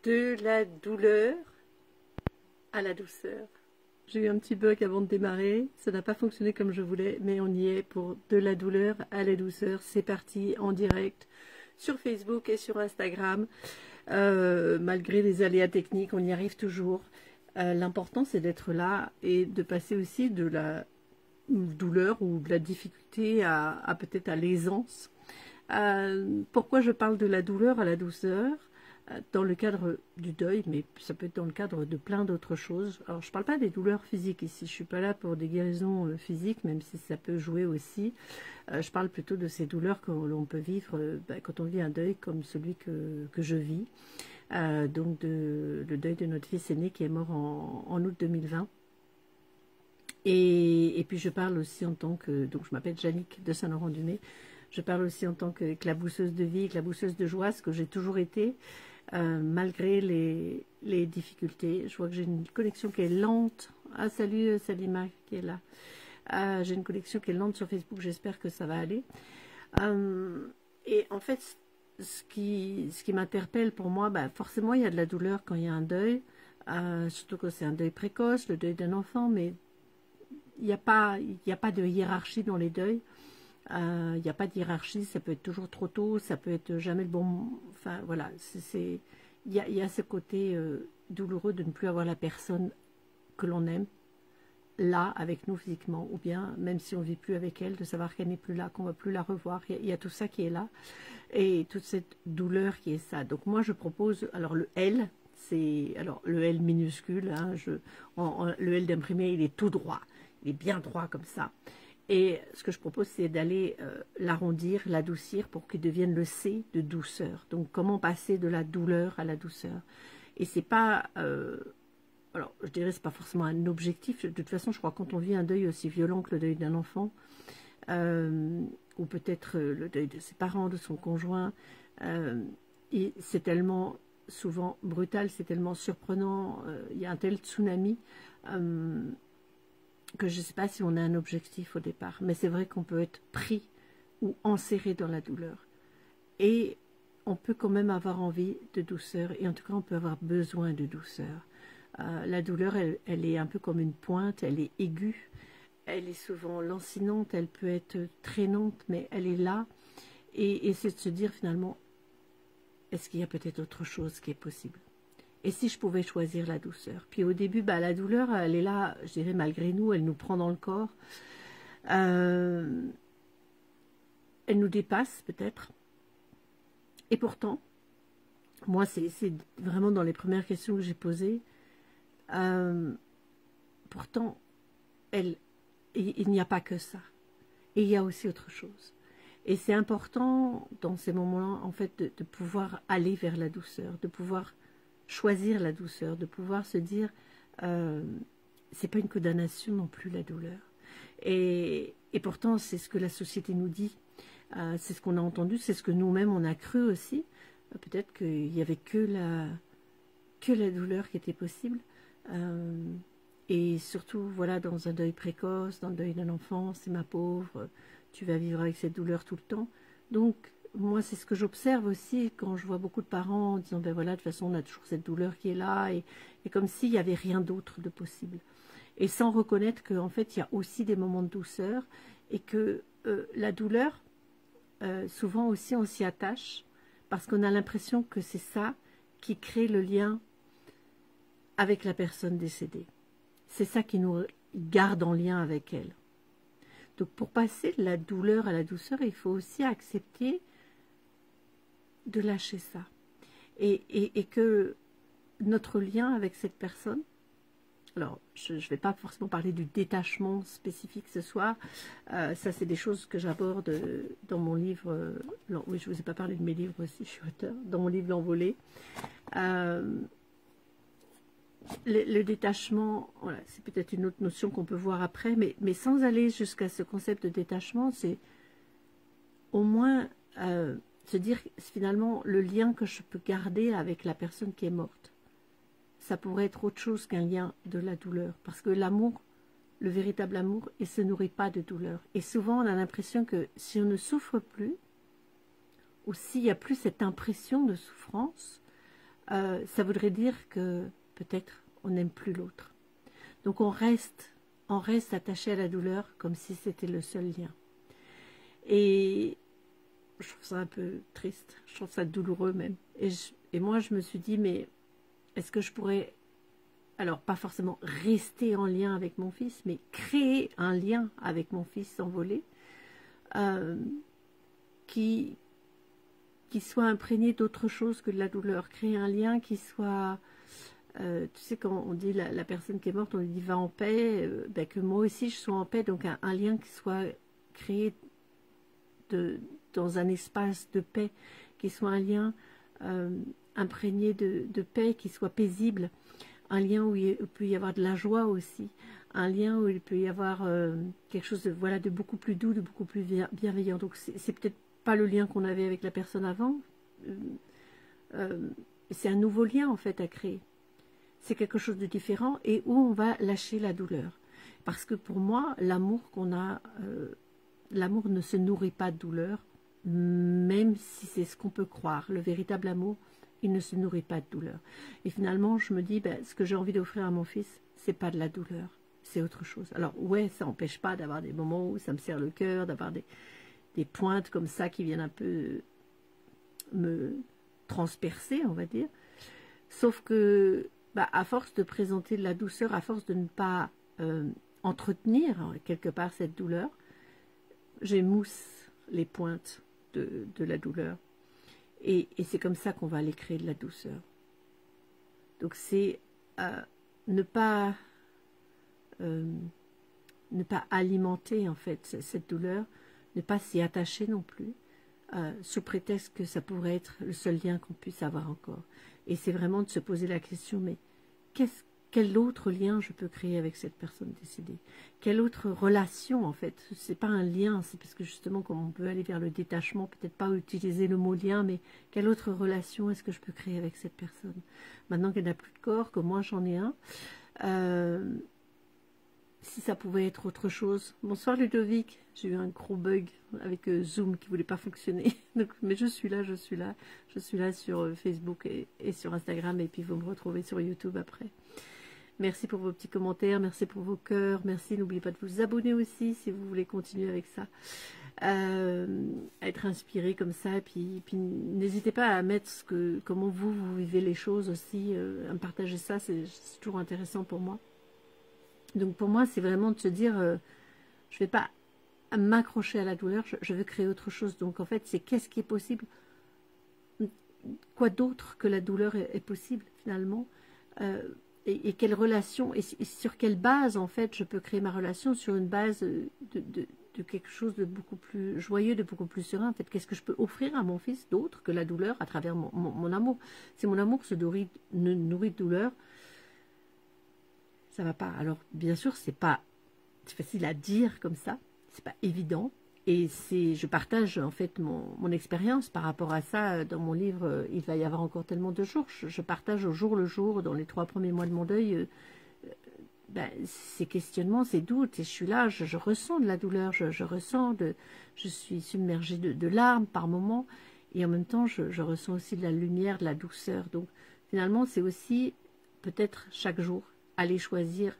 De la douleur à la douceur. J'ai eu un petit bug avant de démarrer, ça n'a pas fonctionné comme je voulais, mais on y est pour de la douleur à la douceur. C'est parti en direct sur Facebook et sur Instagram. Malgré les aléas techniques, on y arrive toujours. L'important, c'est d'être là et de passer aussi de la douleur ou de la difficulté à peut-être à l'aisance. Pourquoi je parle de la douleur à la douceur dans le cadre du deuil, mais ça peut être dans le cadre de plein d'autres choses. Alors, je ne parle pas des douleurs physiques ici, je ne suis pas là pour des guérisons physiques, même si ça peut jouer aussi. Je parle plutôt de ces douleurs que l'on peut vivre quand on vit un deuil comme celui que je vis. Donc, le deuil de notre fils aîné qui est mort en août 2020. Et puis, je parle aussi en tant que... Donc, je m'appelle Jannick de Saint-Laurent-du-Nez. Je parle aussi en tant qu'éclabousseuse de vie, éclabousseuse de joie, ce que j'ai toujours été. Malgré les difficultés. Je vois que j'ai une connexion qui est lente. Ah, salut Salima qui est là. J'ai une connexion qui est lente sur Facebook, j'espère que ça va aller. Et en fait, ce qui m'interpelle pour moi, forcément il y a de la douleur quand il y a un deuil, surtout quand c'est un deuil précoce, le deuil d'un enfant, mais il n'y a pas de hiérarchie dans les deuils. Il n'y a pas de hiérarchie, ça peut être toujours trop tôt, ça peut être jamais le bon... Enfin, voilà, il y a ce côté douloureux de ne plus avoir la personne que l'on aime là, avec nous physiquement, ou bien, même si on ne vit plus avec elle, de savoir qu'elle n'est plus là, qu'on ne va plus la revoir. Il y a tout ça qui est là, et toute cette douleur qui est ça. Donc moi, je propose... Alors, le L, c'est... Alors, le L minuscule, hein, le L d'imprimé, il est tout droit. Il est bien droit comme ça. Et ce que je propose, c'est d'aller l'arrondir, l'adoucir pour qu'il devienne le C de douceur. Donc, comment passer de la douleur à la douceur? Et c'est pas... alors, je dirais, c'est pas forcément un objectif. De toute façon, je crois que quand on vit un deuil aussi violent que le deuil d'un enfant, ou peut-être le deuil de ses parents, de son conjoint, c'est tellement souvent brutal, c'est tellement surprenant, il y a un tel tsunami... que je ne sais pas si on a un objectif au départ, mais c'est vrai qu'on peut être pris ou enserré dans la douleur. Et on peut quand même avoir envie de douceur, et en tout cas on peut avoir besoin de douceur. La douleur, elle est un peu comme une pointe, elle est aiguë, elle est souvent lancinante, elle peut être traînante, mais elle est là. Et c'est de se dire finalement, est-ce qu'il y a peut-être autre chose qui est possible ? Et si je pouvais choisir la douceur? Puis au début, la douleur, elle est là, je dirais, malgré nous, elle nous prend dans le corps. Elle nous dépasse peut-être. Et pourtant, moi, c'est vraiment dans les premières questions que j'ai posées. Pourtant, il n'y a pas que ça. Et il y a aussi autre chose. Et c'est important, dans ces moments-là, en fait, de pouvoir aller vers la douceur, de pouvoir... choisir la douceur, de pouvoir se dire c'est pas une condamnation non plus la douleur, et pourtant c'est ce que la société nous dit, c'est ce qu'on a entendu, c'est ce que nous-mêmes on a cru aussi, peut-être qu'il n'y avait que la douleur qui était possible, et surtout voilà, dans un deuil précoce, dans le deuil d'un enfant, c'est ma pauvre, tu vas vivre avec cette douleur tout le temps. Donc moi, c'est ce que j'observe aussi quand je vois beaucoup de parents en disant, ben voilà, de toute façon, on a toujours cette douleur qui est là, et comme s'il n'y avait rien d'autre de possible. Et sans reconnaître qu'en fait, il y a aussi des moments de douceur, et que la douleur, souvent aussi, on s'y attache, parce qu'on a l'impression que c'est ça qui crée le lien avec la personne décédée. C'est ça qui nous garde en lien avec elle. Donc, pour passer de la douleur à la douceur, il faut aussi accepter de lâcher ça, et que notre lien avec cette personne, alors je ne vais pas forcément parler du détachement spécifique ce soir, ça c'est des choses que j'aborde dans mon livre, oui, je ne vous ai pas parlé de mes livres aussi, je suis auteur, dans mon livre L'Envolée. Le détachement, voilà, c'est peut-être une autre notion qu'on peut voir après, mais sans aller jusqu'à ce concept de détachement, c'est au moins se dire finalement le lien que je peux garder avec la personne qui est morte. Ça pourrait être autre chose qu'un lien de la douleur. Parce que l'amour, le véritable amour, il ne se nourrit pas de douleur. Et souvent, on a l'impression que si on ne souffre plus, ou s'il n'y a plus cette impression de souffrance, ça voudrait dire que peut-être on n'aime plus l'autre. Donc on reste attaché à la douleur comme si c'était le seul lien. Et je trouve ça un peu triste, je trouve ça douloureux même. Et moi je me suis dit, mais est-ce que je pourrais, alors pas forcément rester en lien avec mon fils, mais créer un lien avec mon fils envolé, qui soit imprégné d'autre chose que de la douleur, créer un lien qui soit, tu sais, quand on dit la personne qui est morte, on lui dit va en paix, ben que moi aussi je sois en paix, donc un lien qui soit créé dans un espace de paix, qui soit un lien imprégné de paix, qui soit paisible, un lien où il peut y avoir de la joie aussi, un lien où il peut y avoir quelque chose de, voilà, de beaucoup plus doux, de beaucoup plus bienveillant. Donc c'est peut-être pas le lien qu'on avait avec la personne avant, c'est un nouveau lien en fait à créer. C'est quelque chose de différent et où on va lâcher la douleur. Parce que pour moi, l'amour qu'on a, l'amour ne se nourrit pas de douleur, même si c'est ce qu'on peut croire. Le véritable amour, il ne se nourrit pas de douleur. Et finalement, je me dis, ben, ce que j'ai envie d'offrir à mon fils, c'est pas de la douleur, c'est autre chose. Alors ouais, ça n'empêche pas d'avoir des moments où ça me serre le cœur, d'avoir des pointes comme ça qui viennent un peu me transpercer, on va dire. Sauf que, bah, à force de présenter de la douceur, à force de ne pas entretenir quelque part cette douleur, j'émousse les pointes de la douleur. Et c'est comme ça qu'on va aller créer de la douceur. Donc c'est ne pas alimenter en fait cette douleur, ne pas s'y attacher non plus, sous prétexte que ça pourrait être le seul lien qu'on puisse avoir encore. Et c'est vraiment de se poser la question, mais quel autre lien je peux créer avec cette personne décédée? Quelle autre relation en fait? C'est pas un lien, c'est parce que justement comme on peut aller vers le détachement, peut-être pas utiliser le mot lien, mais quelle autre relation est-ce que je peux créer avec cette personne? Maintenant qu'elle n'a plus de corps, que moi j'en ai un, si ça pouvait être autre chose. Bonsoir Ludovic, j'ai eu un gros bug avec Zoom qui voulait pas fonctionner. Donc, mais je suis là sur Facebook et sur Instagram, et puis vous me retrouvez sur YouTube après. Merci pour vos petits commentaires, merci pour vos cœurs, merci, n'oubliez pas de vous abonner aussi si vous voulez continuer avec ça, à être inspiré comme ça, et puis n'hésitez pas à mettre comment vous vivez les choses aussi, à me partager ça, c'est toujours intéressant pour moi. Donc pour moi, c'est vraiment de se dire, je ne vais pas m'accrocher à la douleur, je veux créer autre chose. Donc en fait, c'est qu'est-ce qui est possible, quoi d'autre que la douleur est possible finalement, et quelle relation, et sur quelle base en fait je peux créer ma relation, sur une base de quelque chose de beaucoup plus joyeux, de beaucoup plus serein. En fait, qu'est-ce que je peux offrir à mon fils d'autre que la douleur à travers mon amour? Si mon amour se nourrit de douleur, ça va pas. Alors bien sûr, c'est facile à dire comme ça, c'est pas évident, et je partage en fait mon expérience par rapport à ça dans mon livre. Il va y avoir encore tellement de jours, je partage au jour le jour dans les 3 premiers mois de mon deuil, ces questionnements, ces doutes, et je suis là, je ressens de la douleur, je suis submergée de larmes par moments, et en même temps je ressens aussi de la lumière, de la douceur. Donc finalement c'est aussi peut-être chaque jour aller choisir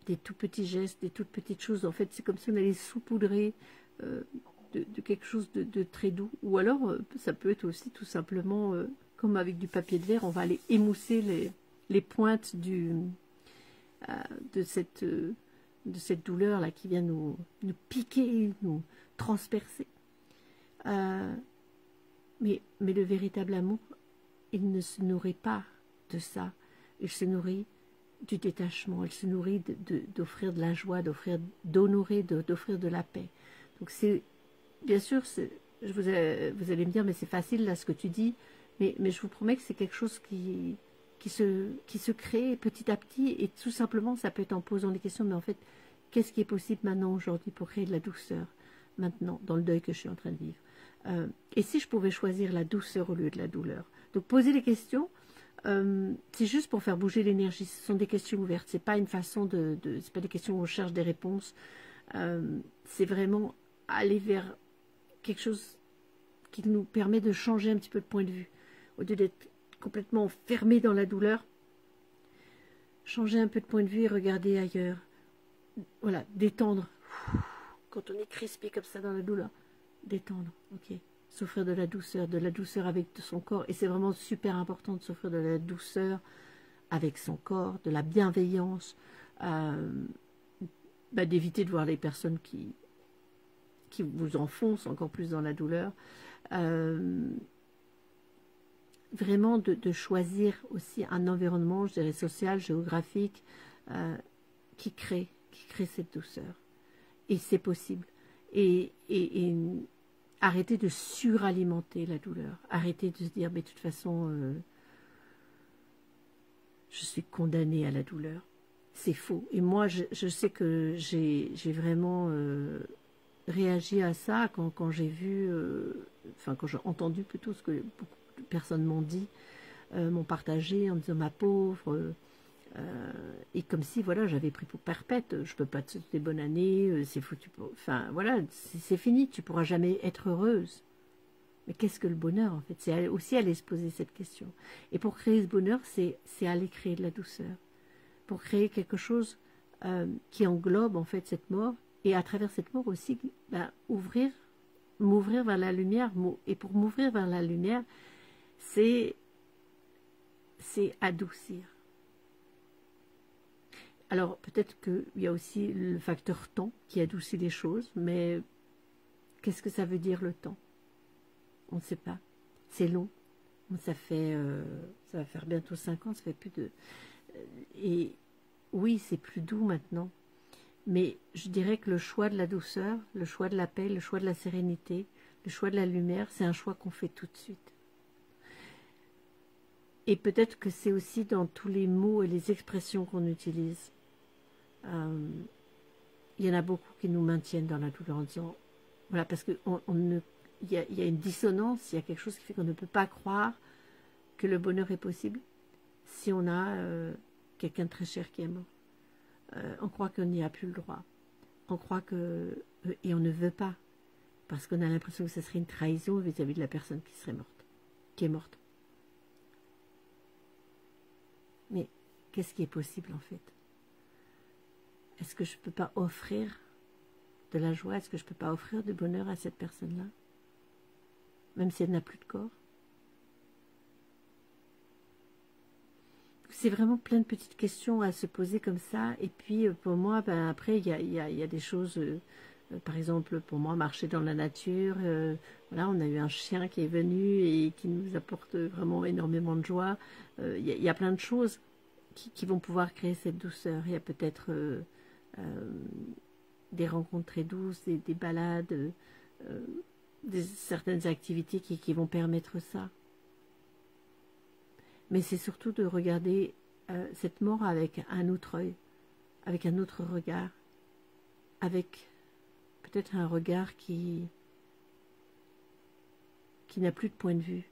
des tout petits gestes, des toutes petites choses. En fait, c'est comme si on allait saupoudrer de quelque chose de très doux. Ou alors, ça peut être aussi tout simplement, comme avec du papier de verre, on va aller émousser les pointes de cette douleur-là qui vient nous piquer, nous transpercer. Mais le véritable amour, il ne se nourrit pas de ça. Il se nourrit du détachement, il se nourrit d'offrir de la joie, d'honorer, d'offrir de la paix. Donc c'est, bien sûr, vous allez me dire, mais c'est facile là ce que tu dis, mais je vous promets que c'est quelque chose qui se crée petit à petit, et tout simplement ça peut être en posant des questions, mais en fait, qu'est-ce qui est possible maintenant aujourd'hui pour créer de la douceur, maintenant, dans le deuil que je suis en train de vivre, et si je pouvais choisir la douceur au lieu de la douleur? Donc poser les questions, c'est juste pour faire bouger l'énergie. Ce sont des questions ouvertes, c'est pas une façon c'est pas des questions où on cherche des réponses, c'est vraiment aller vers quelque chose qui nous permet de changer un petit peu de point de vue, au lieu d'être complètement enfermé dans la douleur, changer un peu de point de vue et regarder ailleurs. Voilà, détendre. Quand on est crispé comme ça dans la douleur, détendre, ok. S'offrir de la douceur avec son corps. Et c'est vraiment super important de s'offrir de la douceur avec son corps, de la bienveillance, d'éviter de voir les personnes qui vous enfoncent encore plus dans la douleur. Vraiment de choisir aussi un environnement, je dirais, social, géographique, qui crée cette douceur. Et c'est possible. Et arrêter de suralimenter la douleur. Arrêter de se dire, mais de toute façon, je suis condamnée à la douleur. C'est faux. Et moi, je sais que j'ai vraiment réagi à ça quand j'ai vu, quand j'ai entendu plutôt ce que beaucoup de personnes m'ont dit, m'ont partagé en me disant, ma pauvre, et comme si, voilà, j'avais pris pour perpète, je peux pas te souhaiter bonne année, c'est foutu, enfin, voilà, c'est fini, tu pourras jamais être heureuse. Mais qu'est-ce que le bonheur, en fait? C'est aussi aller se poser cette question. Et pour créer ce bonheur, c'est aller créer de la douceur. Pour créer quelque chose qui englobe, en fait, cette mort, et à travers cette mort aussi, m'ouvrir vers la lumière. Et pour m'ouvrir vers la lumière, c'est adoucir. Alors, peut-être qu'il y a aussi le facteur temps qui adoucit les choses, mais qu'est-ce que ça veut dire le temps? On ne sait pas. C'est long. Ça va faire bientôt 5 ans, ça fait plus de... Et oui, c'est plus doux maintenant, mais je dirais que le choix de la douceur, le choix de la paix, le choix de la sérénité, le choix de la lumière, c'est un choix qu'on fait tout de suite. Et peut-être que c'est aussi dans tous les mots et les expressions qu'on utilise. Il y en a beaucoup qui nous maintiennent dans la douleur en disant, voilà, parce qu'il y a une dissonance, il y a quelque chose qui fait qu'on ne peut pas croire que le bonheur est possible si on a quelqu'un de très cher qui est mort. On croit qu'on n'y a plus le droit. On croit que... Et on ne veut pas, parce qu'on a l'impression que ce serait une trahison vis-à-vis de la personne qui serait morte, qui est morte. Mais qu'est-ce qui est possible en fait? Est-ce que je ne peux pas offrir de la joie? Est-ce que je ne peux pas offrir du bonheur à cette personne-là? Même si elle n'a plus de corps? C'est vraiment plein de petites questions à se poser comme ça. Et puis pour moi, après, il y a des choses... par exemple, pour moi, marcher dans la nature. Voilà, on a eu un chien qui est venu et qui nous apporte vraiment énormément de joie. Il y a plein de choses qui vont pouvoir créer cette douceur. Il y a peut-être des rencontres très douces, des balades, certaines activités qui vont permettre ça. Mais c'est surtout de regarder cette mort avec un autre œil, avec un autre regard, avec peut-être un regard qui n'a plus de point de vue,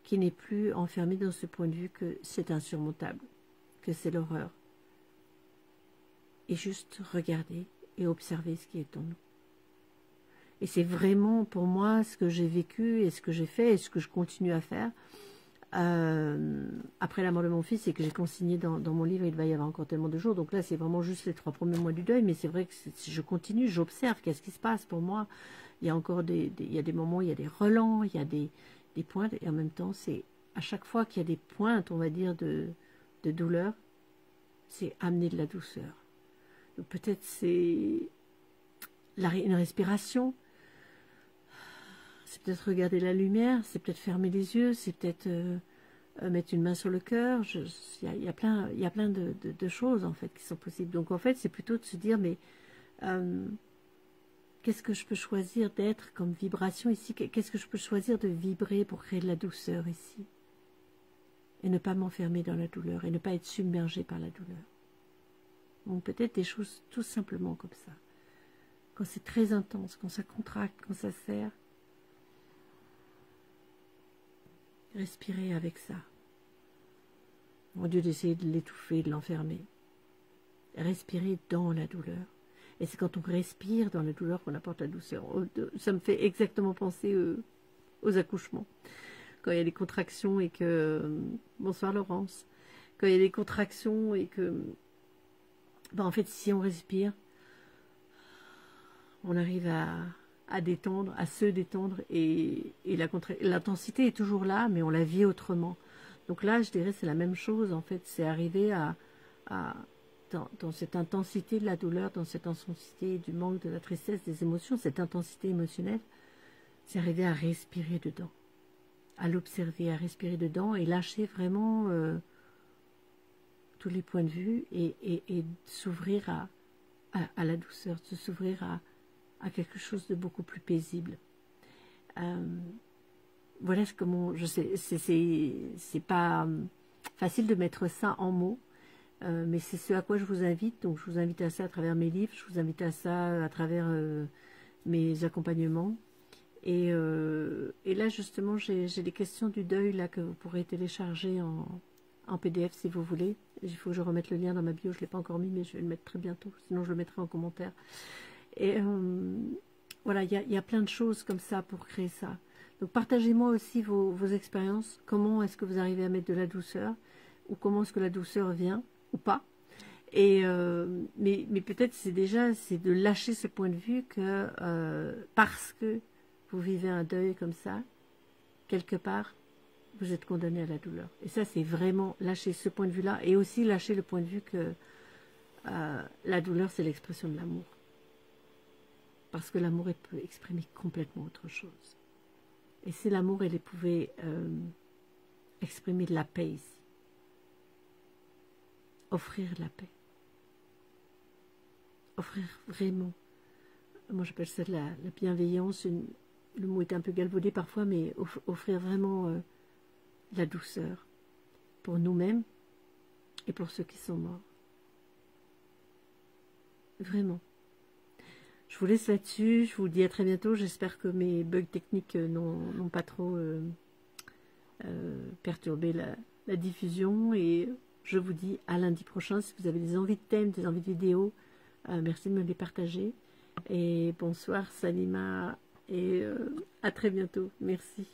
qui n'est plus enfermé dans ce point de vue que c'est insurmontable, que c'est l'horreur. Et juste regarder et observer ce qui est en nous. Et c'est vraiment pour moi ce que j'ai vécu et ce que j'ai fait et ce que je continue à faire. Après la mort de mon fils, et que j'ai consigné dans mon livre, il va y avoir encore tellement de jours. Donc là, c'est vraiment juste les 3 premiers mois du deuil. Mais c'est vrai que je continue, j'observe qu'est-ce qui se passe pour moi. Il y a encore il y a des moments, il y a des relents, il y a des pointes. Et en même temps, c'est à chaque fois qu'il y a des pointes, on va dire, de douleur, c'est amener de la douceur. Donc peut-être c'est une respiration. C'est peut-être regarder la lumière, c'est peut-être fermer les yeux, c'est peut-être mettre une main sur le cœur. Il y a plein de choses en fait qui sont possibles. Donc en fait, c'est plutôt de se dire, mais qu'est-ce que je peux choisir d'être comme vibration ici? Qu'est-ce que je peux choisir de vibrer pour créer de la douceur ici? Et ne pas m'enfermer dans la douleur et ne pas être submergé par la douleur. Donc peut-être des choses tout simplement comme ça. Quand c'est très intense, quand ça contracte, quand ça serre, respirer avec ça, au lieu d'essayer de l'étouffer, de l'enfermer. Respirer dans la douleur. Et c'est quand on respire dans la douleur qu'on apporte la douceur. Ça me fait exactement penser aux accouchements. quand il y a des contractions et que... Bonsoir Laurence. Quand il y a des contractions et que... Ben, en fait, si on respire, on arrive à détendre, à se détendre et l'intensité est toujours là, mais on la vit autrement. Donc là, je dirais c'est la même chose en fait, c'est arriver dans cette intensité de la douleur, dans cette intensité du manque, de la tristesse, des émotions, cette intensité émotionnelle, c'est arriver à respirer dedans, à l'observer, à respirer dedans et lâcher vraiment tous les points de vue et s'ouvrir à la douceur, de s'ouvrir à quelque chose de beaucoup plus paisible. Voilà comment je sais, c'est pas facile de mettre ça en mots, mais c'est ce à quoi je vous invite. Donc je vous invite à ça à travers mes livres, je vous invite à ça à travers mes accompagnements. Et là justement j'ai des questions du deuil là que vous pourrez télécharger en PDF si vous voulez. Il faut que je remette le lien dans ma bio, je ne l'ai pas encore mis, mais je vais le mettre très bientôt, sinon je le mettrai en commentaire. Et voilà, il y a plein de choses comme ça pour créer ça. Donc partagez-moi aussi vos expériences. Comment est-ce que vous arrivez à mettre de la douceur? Ou comment est-ce que la douceur vient? Ou pas? Et mais peut-être c'est de lâcher ce point de vue que parce que vous vivez un deuil comme ça, quelque part, vous êtes condamné à la douleur. Et ça, c'est vraiment lâcher ce point de vue-là. Et aussi lâcher le point de vue que la douleur, c'est l'expression de l'amour. Parce que l'amour, elle peut exprimer complètement autre chose. Et si l'amour, elle pouvait exprimer de la paix ici. Offrir de la paix. Offrir vraiment. Moi, j'appelle ça de la bienveillance. Le mot est un peu galvaudé parfois, mais offrir vraiment de la douceur pour nous-mêmes et pour ceux qui sont morts. Vraiment. Je vous laisse là-dessus, je vous dis à très bientôt. J'espère que mes bugs techniques n'ont pas trop perturbé la diffusion. Et je vous dis à lundi prochain. Si vous avez des envies de thèmes, des envies de vidéos, merci de me les partager. Et bonsoir Salima et à très bientôt. Merci.